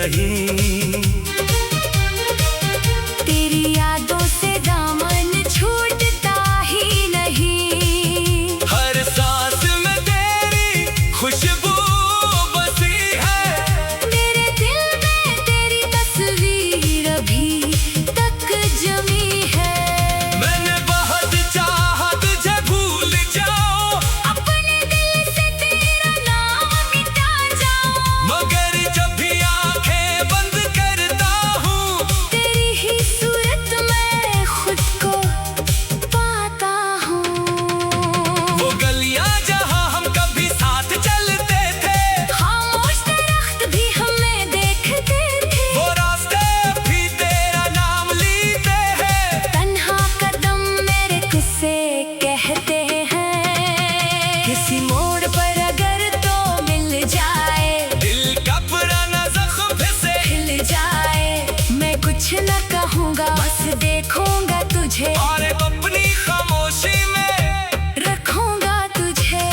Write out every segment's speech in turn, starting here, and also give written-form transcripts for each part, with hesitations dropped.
नहीं। तेरी यादों से दामन छूटता ही नहीं। हर सांस में तेरी खुशबू बसी है। मेरे दिल में तेरी तस्वीर अभी तक जमी है। मैंने बहुत चाहा तुझे भूल जाऊं, अपने दिल से तेरा नाम मिटा जाऊं, मगर जब भी आंखें बंद करता हूँ, तेरी ही सूरत में खुद को पाता हूँ। वो गलियां जहाँ हम कभी साथ चलते थे, खामोश दरख्त भी हमें देखते थे। वो रास्ते भी तेरा नाम लेते हैं। तन्हा कदम मेरे किस्से कहते हैं। किसी मोड़ पर अगर तो मिल जाए, दिल का पुराना जख्म फिर से हिल जाए। मैं कुछ न कहूँगा, बस देखूंगा तुझे, और अपनी खामोशी में रखूंगा तुझे।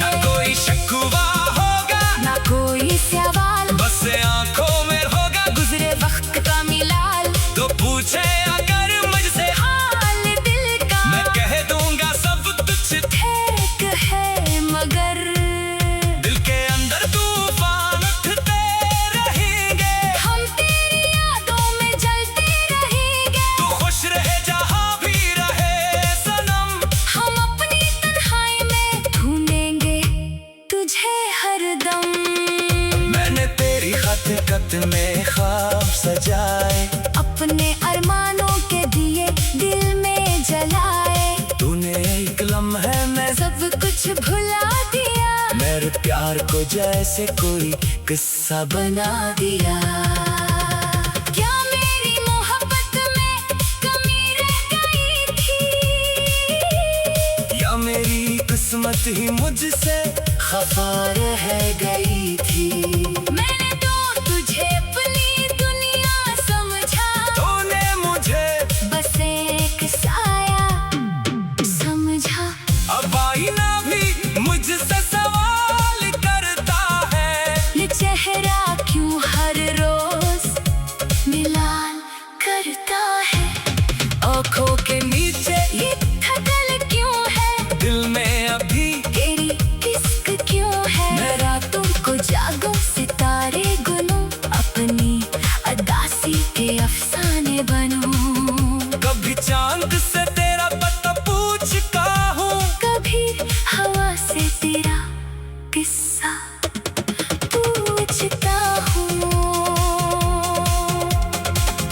न कोई शिकवा होगा, ना कोई सवाल, बस आंखों में होगा। गुजरे वक्त का मिलाल, तो पूछे अगर मुझसे, हाल दिल का मैं कह दूंगा सब कुछ। ठीक है, मगर दिल के अंदर तूफान उठते रहेंगे। हम तेरी यादों में जलते रहेंगे। तू खुश रहे जहाँ भी रहे सनम, हम अपनी तन्हाई में ढूंढेंगे तुझे हरदम। मैंने तेरी खत में ख्वाब सजाए, अपने अरमानों के दिए दिल में जलाए। तूने एक लम्हे में सब कुछ भुला दिया, मेरे प्यार को जैसे कोई किस्सा बना दिया। क्या मेरी मोहब्बत में कमी रह गई थी, या मेरी किस्मत ही मुझसे खफा रह गई थी। मैंने तो तुझे अपनी दुनिया समझा, तूने मुझे बस एक साया समझा। अब आईना भी मुझसे सवाल करता है, ये चेहरा क्यों हर रोज मिलान करता है। आंखों के नीचे ये थकल क्यों है, दिल में अभी तेरी इश्क क्यों है। मैं रातों को जागूं, सितारे गुनूं, अपनी अदासी के अफसाने बनूं। कभी चांद से तेरा पता पूछता हूँ, कभी हवा से तेरा किस्सा पूछता हूँ।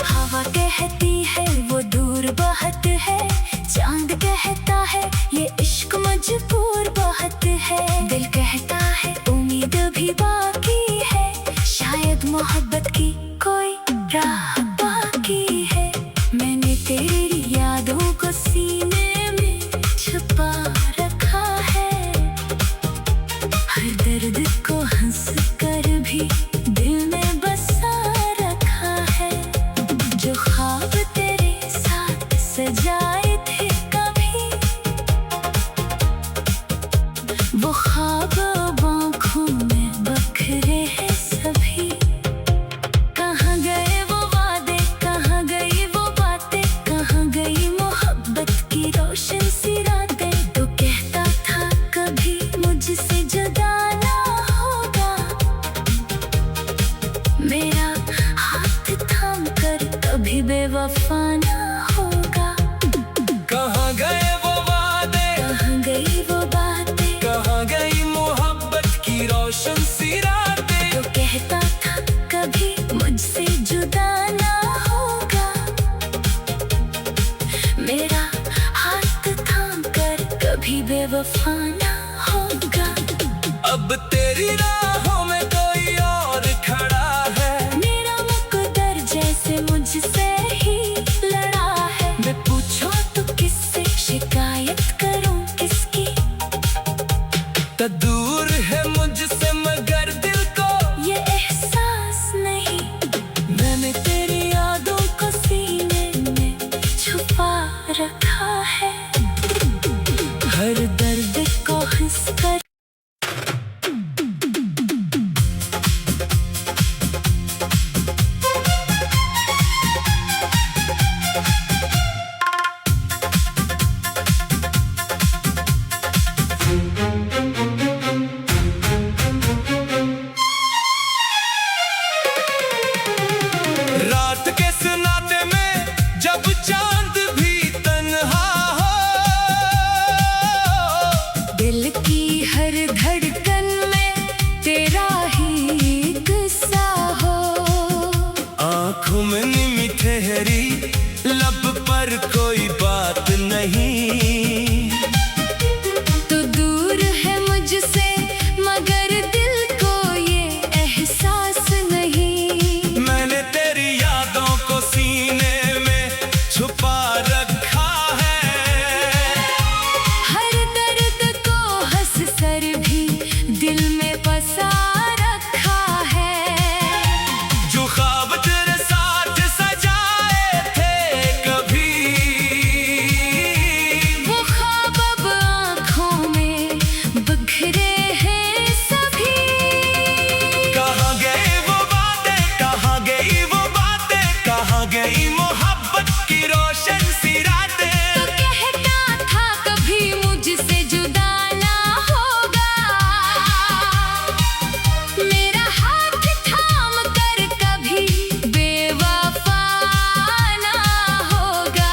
हवा कहती है वो दूर बहुत है, चांद कहता है ये इश्क मजबूर बहुत है। दिल कहता है उम्मीद भी बाकी है, शायद मोहब्बत की कोई राह बाकी है। मैंने तेरी यादों को सीने में छुपा रखा है, हर दर्द को हंस कर भी दिल में बसा रखा है। जो ख्वाब तेरे साथ सजाए थे कभी, वो ख्वाब अब आँखों में बखरे हैं सभी। कहाँ गए वो वादे, कहाँ गई वो बातें, कहाँ गई मोहब्बत की रोशन सी रातें। तो कहता था कभी मुझसे जुदा ना होगा, मेरा हाथ थाम कर कभी बेवफा ना होगा। कहाँ गए वो वादे, कहाँ गई वो बातें, कहाँ गई मोहब्बत की रोशन सी रातें। तो कहता था कभी मुझसे जुदा ना होगा, मेरा हाथ थाम कर कभी बेवफा ना होगा। अब तेरी राहों में कोई और खड़ा है, मेरा मुकद्दर जैसे मुझसे ही लड़ा है। मैं पूछो तो किससे शिकायत करूं किसकी, तो दूर है मुझसे मगर दिल को ये एहसास नहीं। मैंने तेरी यादों को सीने में छुपा रखा है, हर दर्द को हंस कर बिखरे हैं सभी। कहाँ गए वो बातें, कहाँ गई वो बातें, कहाँ गई मोहब्बत की रोशन सी रातें। तो कहता था कभी मुझसे जुदा ना होगा, मेरा हाथ थाम कर कभी बेवफा ना होगा।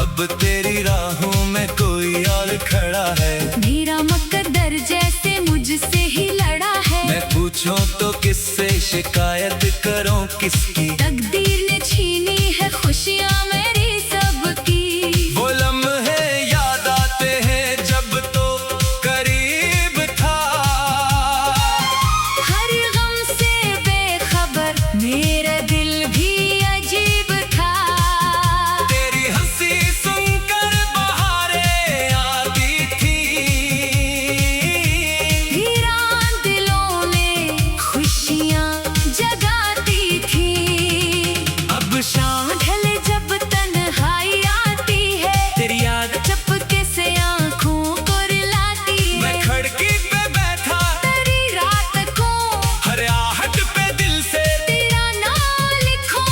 अब तेरी राहों में कोई और खड़ा है, मेरा मुकद्दर जैसे मुझसे ही लड़ा है। मैं पूछूं तो किससे शिकायत करूं किसकी। तकदीर ने छीनी है खुशियाँ मेरी सबकी। वो लम्हे याद आते हैं जब तो करीब था, हर गम से बेखबर मेरा दिल भी अजीब था। तेरी हंसी सुनकर बहारें आती थी, वीरान दिलों में खुशियाँ जगाती थी। अब शाम ढले जब तन्हाई आती है, तेरी याद चपके से आँखों को रुलाती मैं है। खिड़की पे बैठा, तेरी रात को हर आहट पे दिल से तेरा नाम लिखो।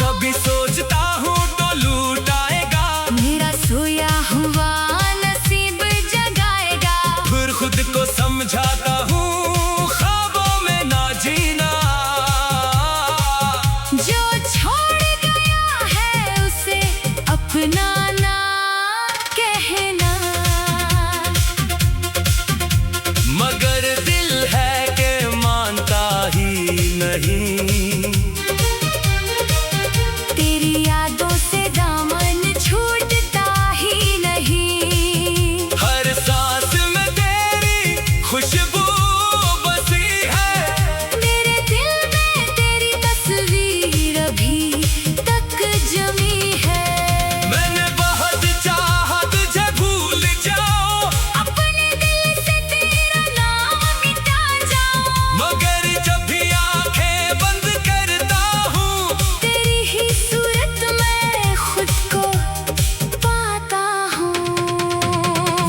कभी सोचता हूँ तो लूट आएगा, मेरा सोया हुआ नसीब जगाएगा। फिर खुद को समझाता हूँ ख्वाबों में ना जीना। जो छोड़ गया है उसे अपना ना कहना। मगर दिल है कि मानता ही नहीं, तेरी यादों से दामन छूटता ही नहीं। हर सांस में तेरी खुशबू बसी है, मेरे दिल में तेरी तस्वीर अभी तक जमी है। मैंने बहुत चाहा तुझे भूल जाओ, अपने दिल से तेरा नाम मिटा जाऊं। मगर जब भी आंखें बंद करता हूँ, तेरी ही सूरत में खुद को पाता हूँ।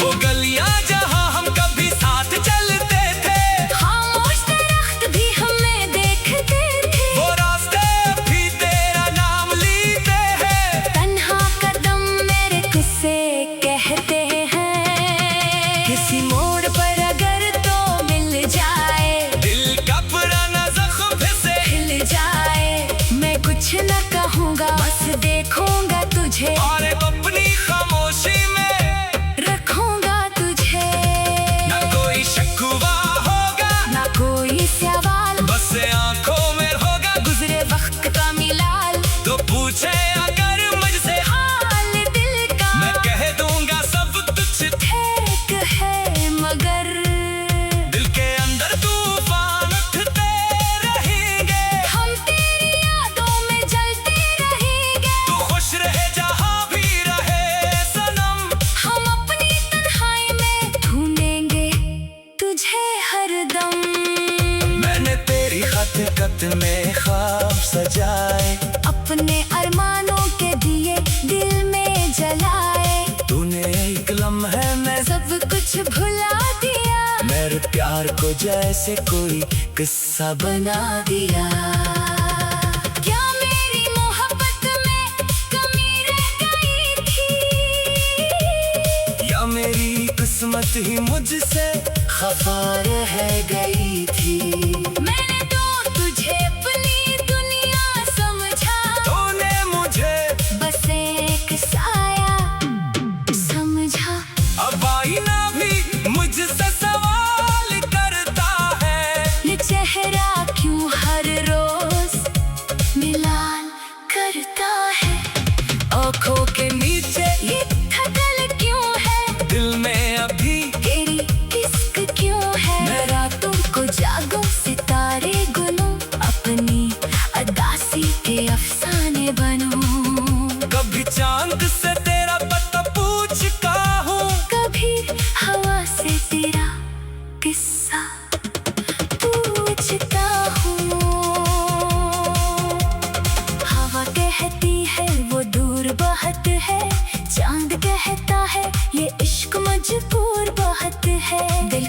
वो गलियां जहाँ हम कभी साथ चलते थे, खामोश दरख्त भी हमें देखते थे। वो रास्ते भी तेरा नाम लेते हैं। तन्हा कदम मेरे किस्से कहते हैं। किसी मोड़ पर अगर तो मिल जाए, दिल का पुराना जख्म फिर से हिल जाए। मैं कुछ न कहूँगा, बस देखूंगा तुझे, और अपनी खामोशी में रखूंगा तुझे। न कोई शिकवा होगा, ना कोई सवाल, बस आंखों में होगा गुजरे वक्त का मिलाल। तो पूछे अगर मुझसे, हाल दिल का मैं कह दूंगा सब कुछ। ठीक है मगर दिल के अंदर तूफान उठते रहेंगे, हम तेरी यादों में जलते रहेंगे। तू खुश रहे जहाँ भी रहे सनम। हम अपनी तन्हाई में ढूंढेंगे तुझे हरदम। मैंने तेरी खत में ख्वाब सजाए, अपने अरमानों के दिए दिल में जलाए। तूने एक लम्हे में सब कुछ भुला दिया, मेरे प्यार को जैसे कोई किस्सा बना दिया। क्या मेरी मोहब्बत में कमी रह गई थी, या मेरी किस्मत ही मुझसे खफा रह गई थी। मैंने तो तुझे अपनी दुनिया समझा, तूने मुझे बस एक साया समझा। अब आईना भी मुझसे सवाल करता है, ये चेहरा क्यों हर रोज मिलान करता है। आँखों के नीचे ये थकल क्यों है, दिल में अभी तेरी इश्क क्यों है। मैं रातों को जागूं सितारे गुनूं, अपनी अदासी के अफसाने बनूं। कभी चांद से तेरा पता पूछता हूँ, कभी हवा से तेरा किस्सा पूछता हूँ। हवा कहती है वो दूर बहुत है, चांद कहता है ये इश्क मजबूर बहुत है। दिल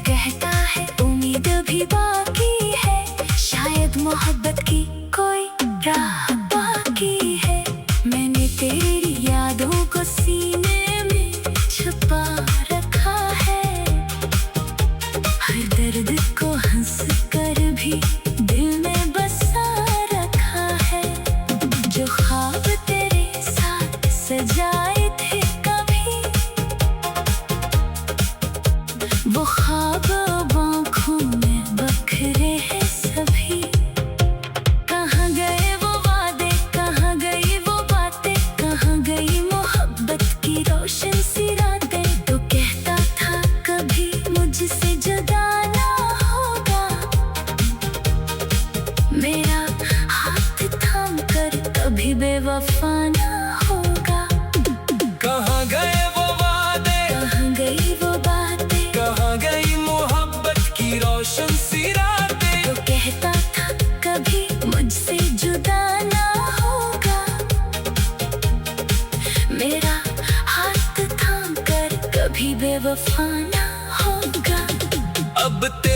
अब